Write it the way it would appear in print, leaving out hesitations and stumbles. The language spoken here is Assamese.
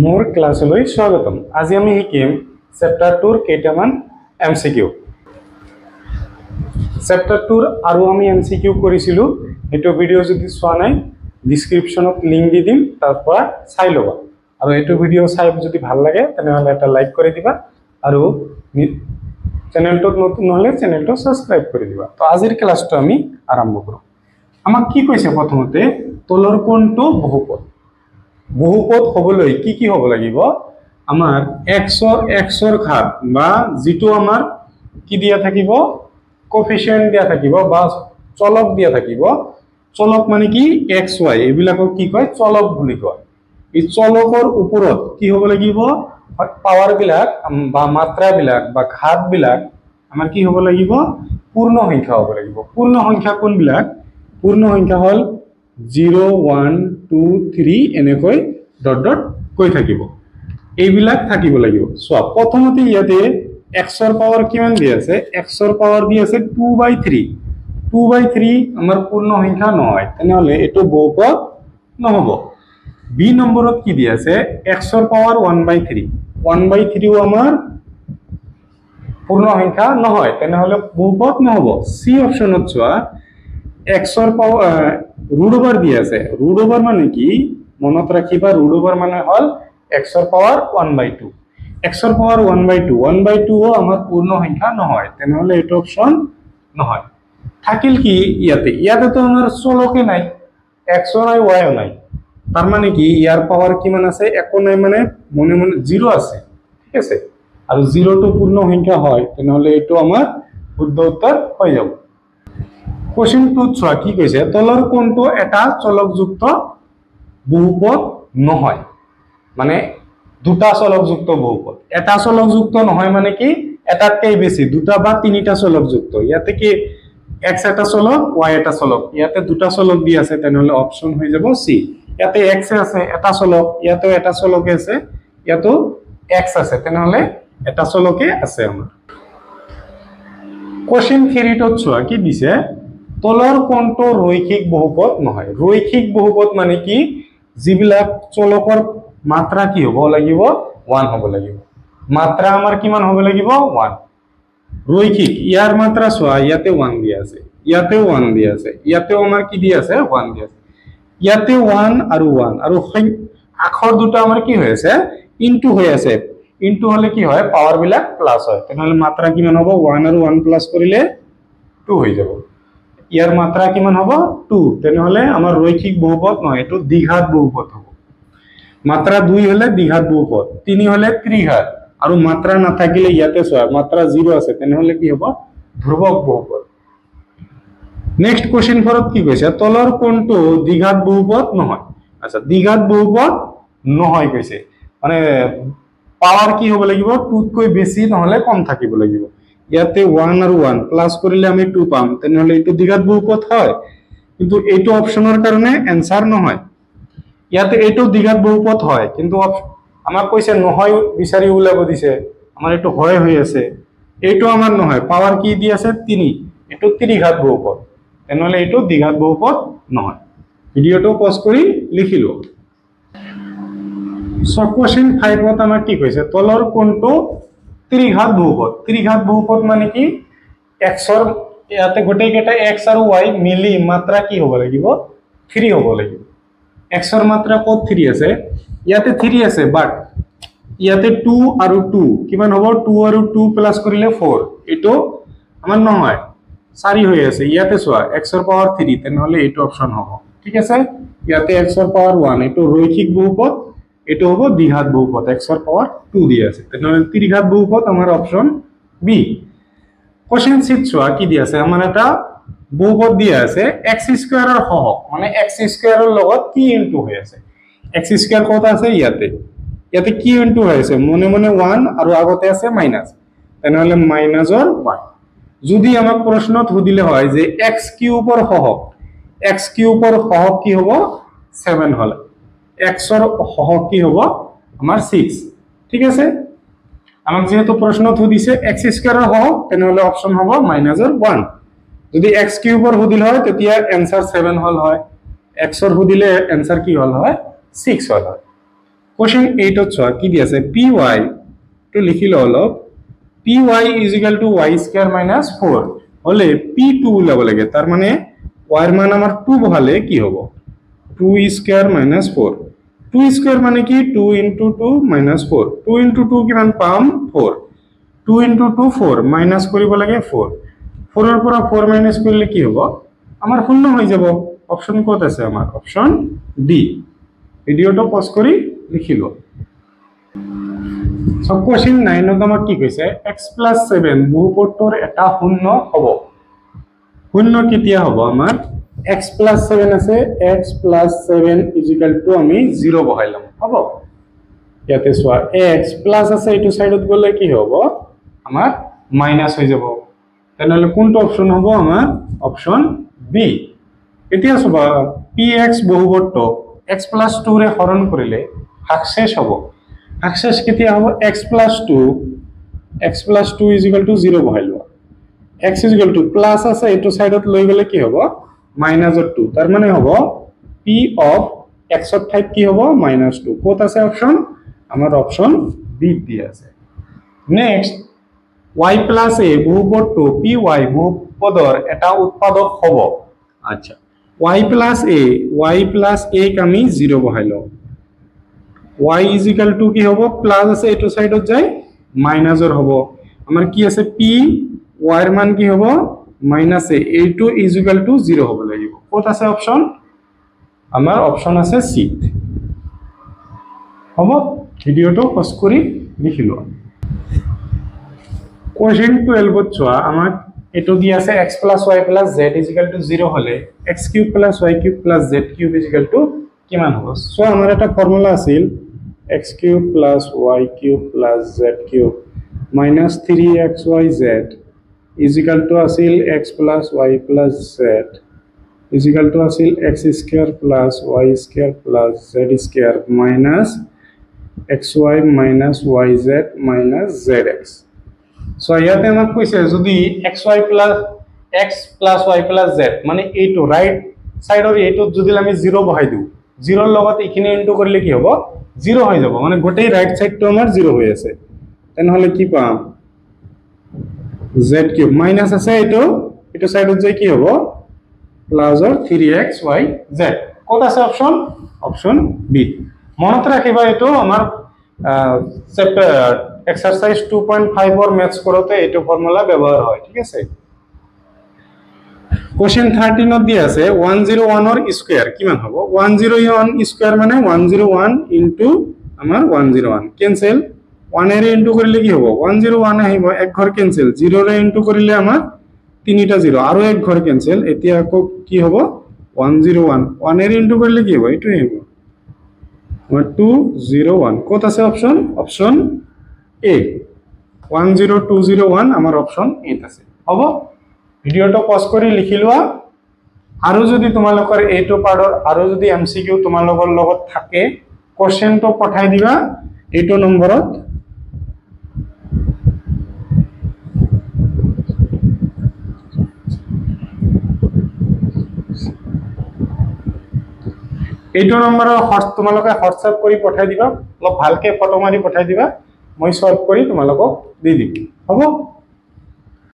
মোৰ ক্লাছলৈ স্বাগতম। আজি আমি শিকিম চেপ্টাৰ 2ৰ কেইটামান এমসিকিউ। চেপ্টাৰ 2ৰ আৰু আমি এমসিকিউ কৰিছিলো, এইটো ভিডিও যদি চোৱা নাই ডেসক্ৰিপচনত লিংক দি দিম, তাৰ পৰা চাই লবা। আৰু এইটো ভিডিও চাই যদি ভাল লাগে তেনেহলে এটা লাইক কৰি দিবা আৰু চেনেলটো নতুন হলে চেনেলটো সাবস্ক্ৰাইব কৰি দিবা। তো আজিৰ ক্লাছটো আমি আৰম্ভ কৰো। আমাক কি কৈছে প্ৰথমতে তলৰ কোণটো বহুপদ। বহুপদ হবলৈ কি হব লাগিব, আমাৰ xৰ ঘাত বা যেটো আমাৰ কি দিয়া থাকিব, কোএফিশিয়েন্ট দিয়া থাকিব বা চলক দিয়া থাকিব। চলক মানে কি xy, এইবিলাকক কি কয় চলক বুলি কয়। এই চলকৰ ওপৰত কি হব লাগিব, পাৱাৰ বিলাক বা মাত্ৰা বিলাক বা ঘাত বিলাক আমাৰ কি হব লাগিব, পূৰ্ণ সংখ্যা হব লাগিব। পূৰ্ণ সংখ্যা কোনবিলাক, পূৰ্ণ সংখ্যা হল 0 1 2 3 এনেকৈ ডট ডট কৈ থাকিব, এইবিলাক থাকিব লাগিব। চোৱা প্ৰথমতে ইয়াতে xৰ পাৱাৰ কিমান দি আছে, xৰ পাৱাৰ দি আছে 2/3। 2/3 আমাৰ পূৰ্ণ সংখ্যা নহয়, তেনেহলে এইটো বহুপদ নহব। বি নম্বৰত কি দি আছে, xৰ পাৱাৰ 1/3। 1/3ও আমাৰ পূৰ্ণ সংখ্যা নহয়, তেনেহলে বহুপদ নহব। সি অপশনত চোৱা xৰ পাৱাৰ ৰুট ওভাৰ দি আছে। ৰুট ওভাৰ মানে কি মনত ৰাখিবা, ৰুট ওভাৰ মানে হল xৰ পাৱাৰ 1/2। xৰ পাৱাৰ 1/2, 1/2ও আমাৰ পূৰ্ণ সংখ্যা নহয়, তেনেহলে এইটো অপশন নহয়। থাকিল কি ইয়াতেতো আমাৰ চলকে নাই, xও নাই yও নাই, তাৰ মানে কি ইয়াৰ পাৱাৰ কিমান আছে, একো নাই মানে মনে মনে 0 আছে, ঠিক আছে। আৰু 0টো পূৰ্ণ সংখ্যা হয়, তেনেহলে এইটো আমাৰ শুদ্ধ উত্তৰ হৈ যাব। কোশ্চেন 2ত চোৱা কি কৈছে, তলৰ কোণটো এটা চলকযুক্ত বহুপদ নহয়। মানে দুটা চলকযুক্ত বহুপদ। এটা চলকযুক্ত নহয় মানে কি এটাতকৈ বেছি, দুটা বা তিনিটা চলকযুক্ত। ইয়াতে কি x এটা চলক y এটা চলক, ইয়াতে দুটা চলক দি আছে, তেনেহলে অপশন হৈ যাব সি। ইয়াতে x আছে এটা চলক, ইয়াতেও এটা চলকে আছে, ইয়াতো x আছে, তেনেহলে এটা চলকে আছে আমাৰ। কোশ্চেন 3ত চোৱা কি দিছে, তলৰ কোণটো ৰৈখিক বহুপদ নহয়। ৰৈখিক বহুপদ মানে কি, যিবিলাক চলকৰ মাত্ৰা কি হব লাগিব, 1 হব লাগিব। মাত্ৰা আমাৰ কিমান হব লাগিব, 1। ৰৈখিক, ইয়াৰ মাত্ৰা চোৱা ইয়াতে 1 দিয়া আছে, ইয়াতেও 1 দিয়া আছে, ইয়াতেও আমাৰ কি দিয়া আছে 1 দিয়া আছে। ইয়াতে 1 আৰু 1 আৰু আখৰ দুটা আমাৰ কি হৈ আছে, ইনটু হৈ আছে। ইনটু হলে কি হয়, পাৱাৰ বিলাক প্লাস হয়, তেনেহলে মাত্ৰা কিমান হ'ব, 1 আৰু 1 প্লাস কৰিলে 2 হৈ যাব। ইয়াৰ মাত্ৰা কিমান হ'ব 2, তেনেহলে আমাৰ ৰৈখিক বহুপদ নহয়, এটো দ্বিঘাত বহুপদ হ'ব। মাত্ৰা 2 হলে দ্বিঘাত বহুপদ, 3 হলে ত্ৰিঘাত, আৰু মাত্ৰা নাথাকিলে ইয়াতে চোৱা মাত্ৰা 0 আছে, তেনেহলে কি হ'ব ধ্ৰুৱক বহুপদ। নেক্সট কোশ্চেন 4ত কি কৈছে, তলৰ কোণটো দ্বিঘাত বহুপদ নহয়। আচ্ছা, দ্বিঘাত বহুপদ নহয় কৈছে, মানে পাৱাৰ কি হ'ব লাগিব, 2তকৈ বেছি নহলে কম থাকিব লাগিব। ইয়াতে 1 আৰু 1 প্লাস কৰিলে আমি 2 পাম, তেনেহলে এইটো দ্বিঘাত বহুপদ হয়, কিন্তু এইটো অপশনৰ কাৰণে এনসার নহয়। ইয়াতে এইটো দ্বিঘাত বহুপদ হয়, কিন্তু আমাক কৈছে নহয় বিচাৰি উলাব দিছে, আমাৰ এইটো হয় হৈ আছে। এইটো আমাৰ নহয়, পাৱাৰ কি দি আছে 3, এইটো ত্ৰিঘাত বহুপদ, তেনেহলে এইটো দ্বিঘাত বহুপদ নহয়। ভিডিওটো পজ কৰি লিখিলো। সো কোশ্চেন 5ত আমাৰ কি কৈছে, তলৰ কোণটো ত্ৰিঘাত বহুপদ। ত্ৰিঘাত বহুপদ মানে কি, xৰ ইয়াতে গোটেই কেইটা x আৰু y মিলি মাত্ৰা কি হ'ব লাগিব, 3 হ'ব লাগিব। xৰ মাত্ৰা ক'ত 3 আছে, ইয়াতে 3 আছে, বাট ইয়াতে 2 আৰু 2 কিমান হ'ব, 2 আৰু 2 প্লাস কৰিলে 4, এইটো আমাৰ নহয় 4 হৈ আছে। ইয়াতে চোৱা xৰ পাৱাৰ 3, তেনেহলে এইটো অপশন হ'ব, ঠিক আছে। ইয়াতে xৰ পাৱাৰ 1, এইটো ৰৈখিক বহুপদ, এইটো হ'ব দ্বিঘাত বহুপদ, xৰ পাৱাৰ 2 দি আছে, তেনেহলে ত্ৰিঘাত বহুপদ আমাৰ অপশন বি। কোশ্চেন 6 চোৱা কি দি আছে, আমাৰ এটা বহুপদ দিয়া আছে x স্কয়াৰৰ সহগ, মানে x স্কয়াৰৰ লগত কি ইনটু হৈ আছে। x স্কয়াৰ কত আছে, ইয়াতে ইয়াতে কি ইনটু হৈ আছে, মনে মনে 1 আৰু আগতে আছে মাইনাস, তেনেহলে মাইনাসৰ 1। যদি আমাক প্ৰশ্নত সুধিলে হয় যে x কিউবৰ সহগ, x কিউবৰ সহগ কি হ'ব 7 হলে, xৰ সহগ কি হ'ব আমাৰ 6, ঠিক আছে। আমাক যেহেতু প্ৰশ্নত সুধিছে x স্কয়াৰৰ সহগ, তেনেহলে অপশন হ'ব মাইনাসৰ 1। যদি x কিউবৰ সুধিল হয় তেতিয়া এনসাৰ 7 হল হয়, x ৰ সুধিলে এনসাৰ কি হল হয় 6 হল হয়। কোশ্চেন 8 চোৱা কি দি আছে py তো লিখি ল অলপ py is equal to y square minus 4 হলে p2 ওলাব লাগে তার মানে y এর মান আমার 2 বহালে কি হবে 2 square minus 4 2 square মানে কি 2 into 2 minus 4 2 into 2 কিমান পাম 4 2 into 2 4 মাইনাস কৰিব লাগে 4 4 এৰ পৰা 4 মাইনাস করলে কি হবে আমার শূন্য হয়ে যাব অপশন কত আছে আমার অপশন ডি ভিডিওটা পজ করি লিখিল সো কোশ্চেন 9 ত আমাক কি কৈছে x + 7 বহুপদৰ এটা শূন্য হ'ব শূন্য কেতিয়া হ'ব আমাৰ x + 7 আছে x + 7 = আমি 0 বহাইলাম হ'ব ইয়াতে সোয়া x প্লাস আছে এইটো সাইডত গলে কি হ'ব আমাৰ মাইনাস হৈ যাব তাহলে কোনটো অপশন হ'ব আমাৰ অপশন বি এতিয়া সবা px বহুপদটো x + 2 ৰে হৰণ কৰিলে ভাগশেষ হ'ব ভাগশেষ কেতিয়া হ'ব x + 2 = 0 বহাইলো x = প্লাস আছে এইটো সাইডত লৈ গলে কি হ'ব -2 তার মানে হ'ব p of x ৰ ঠাইত কি হ'ব -2 কত আছে অপশন আমার অপশন বি দিয়ে আছে নেক্সট y + a বহুপদটো py বহুপদৰ এটা উৎপাদক হ'ব আচ্ছা y + a আমি 0 বহাইলো y = কি হ'ব প্লাস আছে এইটো সাইডত যায় মাইনাসৰ হ'ব আমাৰ কি আছে p y এর মান কি হ'ব -a এইটো = 0 হ'ব লাগিব কত আছে অপশন আমাৰ অপশন আছে সি হ'ব ভিডিওটো পজ কৰি লিখিলো কোশ্চেন 12 চোৱা আমাক এটো দি আছে x + y + z = 0 হলে x³ + y³ + z³ কিমান হ'ব সো আমাৰ এটা ফর্মুলা আছিল x³ + y³ + z³ - 3xyz = আছিল x + y + z আছিল x² + y² + z² minus xy minus yz minus zx so ইয়াতে আমাক কৈছে যদি x + y + z মানে এইটো রাইট সাইডৰ এইটো যদি আমি 0 বহাই দিও 0 ৰ লগত ইখিনি ইনটু কৰিলে কি হ'ব 0 হৈ যাব মানে গোটেই ৰাইট সাইডটো আমাৰ 0 হৈ আছে তেনহলে কি পাম z³ মাইনাস আছে এইটো সাইডত যাই কি হ'ব প্লাস অর 3xyz কত আছে অপশন অপশন বি মনত রাখিবা এটো আমার চ্যাপ্টার এক্সারসাইজ 2.5 অর ম্যাথস করতে এটো ফর্মুলা ব্যবহার হয় ঠিক আছে কোশ্চেন 13 ত দি আছে 101 অর স্কয়ার কিমান হ'ব 101 স্কয়ার মানে 101 ইনটু আমার 101 ক্যান্সেল 1 এর ইনটু কৰিলে কি হ'ব 101 আহিব এক ঘৰ ক্যান্সেল 0 ৰে ইনটু কৰিলে আমাৰ তিনিটা 0 আৰু এক ঘর ক্যান্সেল এতিয়া আকৌ কি হ'ব 101 1 এর ইনটু কৰিলে কি হ'ব এটো আহিব 201 কত আছে অপশন অপশন এ 10201 আমার অপশন এ আছে হ'ব ভিডিওটো পজ কৰি লিখি লোৱা আৰু যদি তোমালোকৰ এইটো পাৰ্টৰ আৰু যদি এমসিকিউ তোমালোকৰ লগত থাকে কোশ্চেনটো পঠাই দিবা এইটো নম্বৰত এইটো নম্বৰৰ তোমালোকে হোৱাটসঅ্যাপ কৰি পঠাই দিবা অলপ ভালকে ফটো মাৰি পঠাই দিবা মই সলভ কৰি তোমালোকক দি দিম হ'ব